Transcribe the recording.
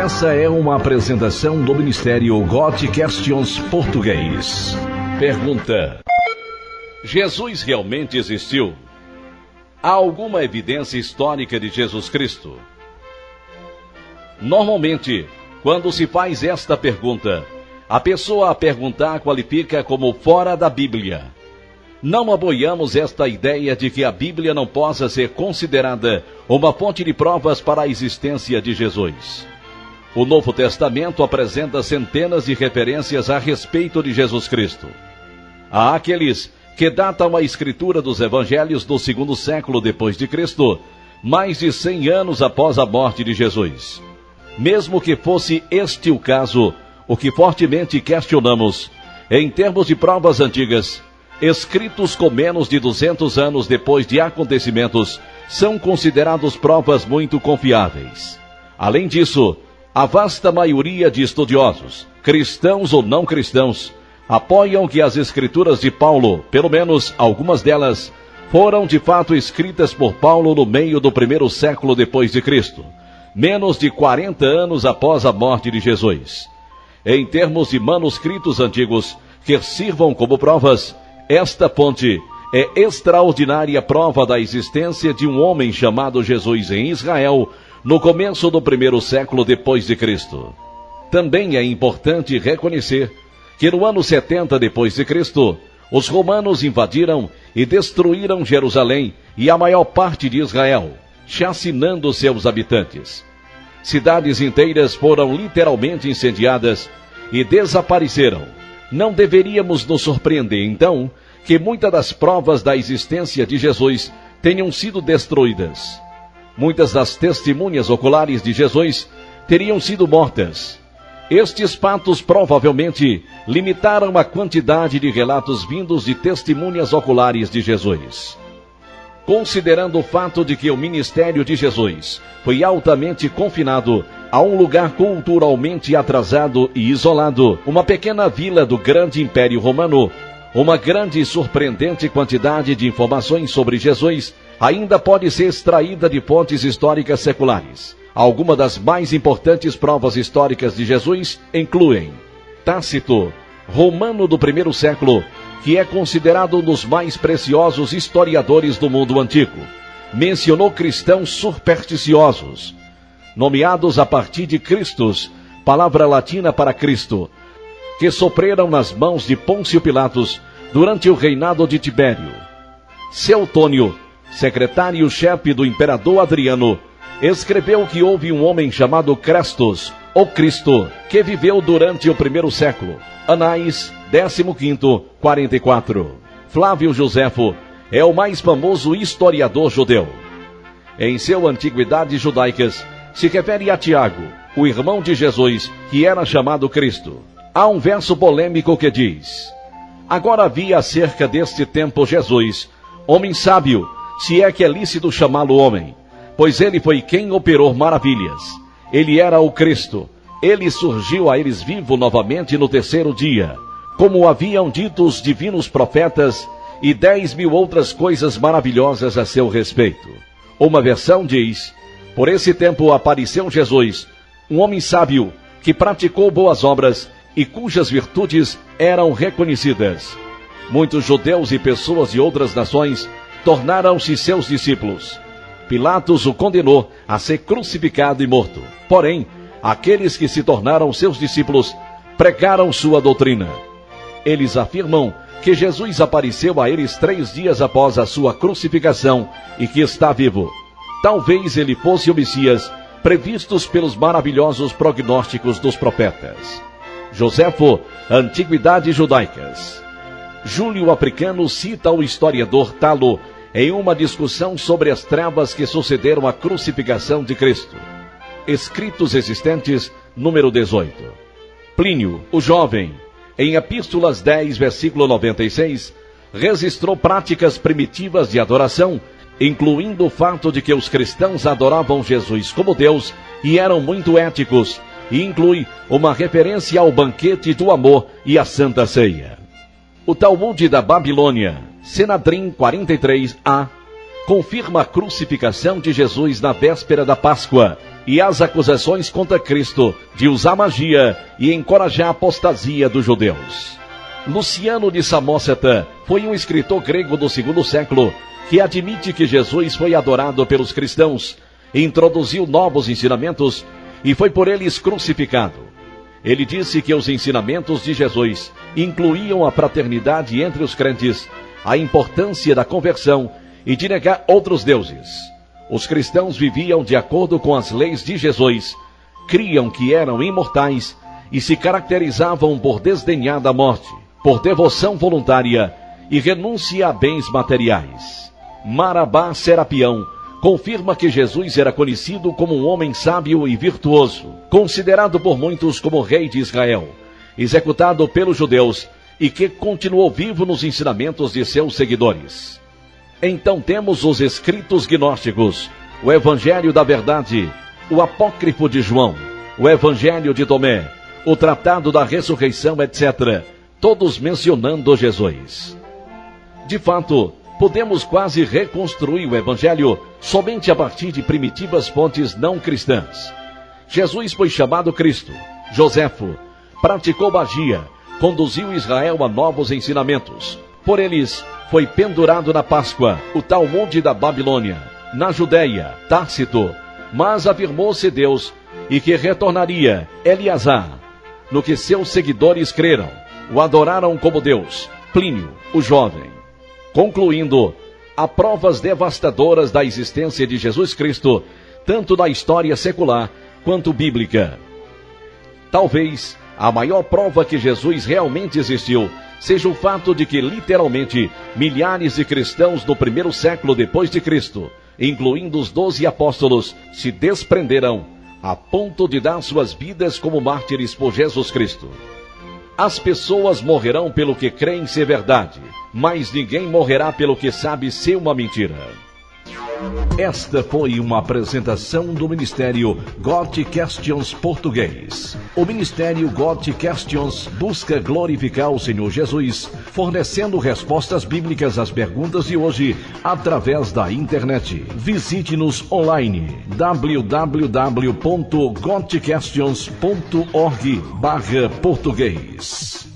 Essa é uma apresentação do Ministério God Questions Português. Pergunta: Jesus realmente existiu? Há alguma evidência histórica de Jesus Cristo? Normalmente, quando se faz esta pergunta, a pessoa a perguntar qualifica como fora da Bíblia. Não apoiamos esta ideia de que a Bíblia não possa ser considerada uma fonte de provas para a existência de Jesus. O Novo Testamento apresenta centenas de referências a respeito de Jesus Cristo. Há aqueles que datam a escritura dos evangelhos do 2º século depois de Cristo, mais de 100 anos após a morte de Jesus. Mesmo que fosse este o caso, o que fortemente questionamos, em termos de provas antigas, escritos com menos de 200 anos depois de acontecimentos, são considerados provas muito confiáveis. Além disso, a vasta maioria de estudiosos, cristãos ou não cristãos, apoiam que as escrituras de Paulo, pelo menos algumas delas, foram de fato escritas por Paulo no meio do 1º século depois de Cristo, menos de 40 anos após a morte de Jesus. Em termos de manuscritos antigos que sirvam como provas, esta fonte é extraordinária prova da existência de um homem chamado Jesus em Israel no começo do 1º século depois de Cristo. Também é importante reconhecer que no ano 70 depois de Cristo, os romanos invadiram e destruíram Jerusalém e a maior parte de Israel, chacinando seus habitantes. Cidades inteiras foram literalmente incendiadas e desapareceram. Não deveríamos nos surpreender, então, que muitas das provas da existência de Jesus tenham sido destruídas. Muitas das testemunhas oculares de Jesus teriam sido mortas. Estes fatos provavelmente limitaram a quantidade de relatos vindos de testemunhas oculares de Jesus. Considerando o fato de que o ministério de Jesus foi altamente confinado a um lugar culturalmente atrasado e isolado, uma pequena vila do grande Império Romano, uma grande e surpreendente quantidade de informações sobre Jesus ainda pode ser extraída de fontes históricas seculares. Algumas das mais importantes provas históricas de Jesus incluem Tácito, romano do 1º século, que é considerado um dos mais preciosos historiadores do mundo antigo, mencionou cristãos supersticiosos, nomeados a partir de Christus, palavra latina para Cristo, que sofreram nas mãos de Pôncio Pilatos durante o reinado de Tibério. Seutônio, secretário-chefe do imperador Adriano, escreveu que houve um homem chamado Crestus, ou Cristo, que viveu durante o 1º século. Anais, 15º, 44. Flávio Josefo é o mais famoso historiador judeu. Em seu Antiguidades Judaicas, se refere a Tiago, o irmão de Jesus, que era chamado Cristo. Há um verso polêmico que diz: agora havia acerca deste tempo Jesus, homem sábio, se é que é lícito chamá-lo homem, pois ele foi quem operou maravilhas. Ele era o Cristo. Ele surgiu a eles vivo novamente no 3º dia, como haviam dito os divinos profetas, e 10.000 outras coisas maravilhosas a seu respeito. Uma versão diz: por esse tempo apareceu Jesus, um homem sábio, que praticou boas obras e cujas virtudes eram reconhecidas. Muitos judeus e pessoas de outras nações tornaram-se seus discípulos. Pilatos o condenou a ser crucificado e morto. Porém, aqueles que se tornaram seus discípulos pregaram sua doutrina. Eles afirmam que Jesus apareceu a eles 3 dias após a sua crucificação e que está vivo. Talvez ele fosse o Messias, previstos pelos maravilhosos prognósticos dos profetas. Josefo, Antiguidades Judaicas. Júlio Africano cita o historiador Talo em uma discussão sobre as trevas que sucederam à crucificação de Cristo. Escritos existentes, número 18. Plínio, o jovem, em Epístolas 10, versículo 96, registrou práticas primitivas de adoração, incluindo o fato de que os cristãos adoravam Jesus como Deus e eram muito éticos, e inclui uma referência ao banquete do amor e à Santa Ceia. O Talmud da Babilônia, Senadrim 43a, confirma a crucificação de Jesus na véspera da Páscoa, e as acusações contra Cristo de usar magia e encorajar a apostasia dos judeus. Luciano de Samósata foi um escritor grego do segundo século que admite que Jesus foi adorado pelos cristãos, introduziu novos ensinamentos e foi por eles crucificado. Ele disse que os ensinamentos de Jesus incluíam a fraternidade entre os crentes, a importância da conversão e de negar outros deuses. Os cristãos viviam de acordo com as leis de Jesus, criam que eram imortais e se caracterizavam por desdenhar da morte, por devoção voluntária e renúncia a bens materiais. Marabá Serapião confirma que Jesus era conhecido como um homem sábio e virtuoso, considerado por muitos como rei de Israel, executado pelos judeus e que continuou vivo nos ensinamentos de seus seguidores. Então temos os escritos gnósticos, o Evangelho da Verdade, o Apócrifo de João, o Evangelho de Tomé, o Tratado da Ressurreição, etc., todos mencionando Jesus. De fato, podemos quase reconstruir o Evangelho somente a partir de primitivas fontes não cristãs. Jesus foi chamado Cristo, Joséfo, praticou magia, conduziu Israel a novos ensinamentos. Por eles, foi pendurado na Páscoa, o Talmud da Babilônia, na Judéia, Tácito, mas afirmou-se Deus e que retornaria, Eleazar, no que seus seguidores creram, o adoraram como Deus, Plínio, o jovem. Concluindo, há provas devastadoras da existência de Jesus Cristo, tanto na história secular quanto bíblica. Talvez a maior prova que Jesus realmente existiu seja o fato de que, literalmente, milhares de cristãos no primeiro século depois de Cristo, incluindo os 12 apóstolos, se desprenderam a ponto de dar suas vidas como mártires por Jesus Cristo. As pessoas morrerão pelo que creem ser verdade, mas ninguém morrerá pelo que sabe ser uma mentira. Esta foi uma apresentação do Ministério Got Questions Português. O Ministério Got Questions busca glorificar o Senhor Jesus, fornecendo respostas bíblicas às perguntas de hoje através da internet. Visite-nos online www.gotquestions.org/português.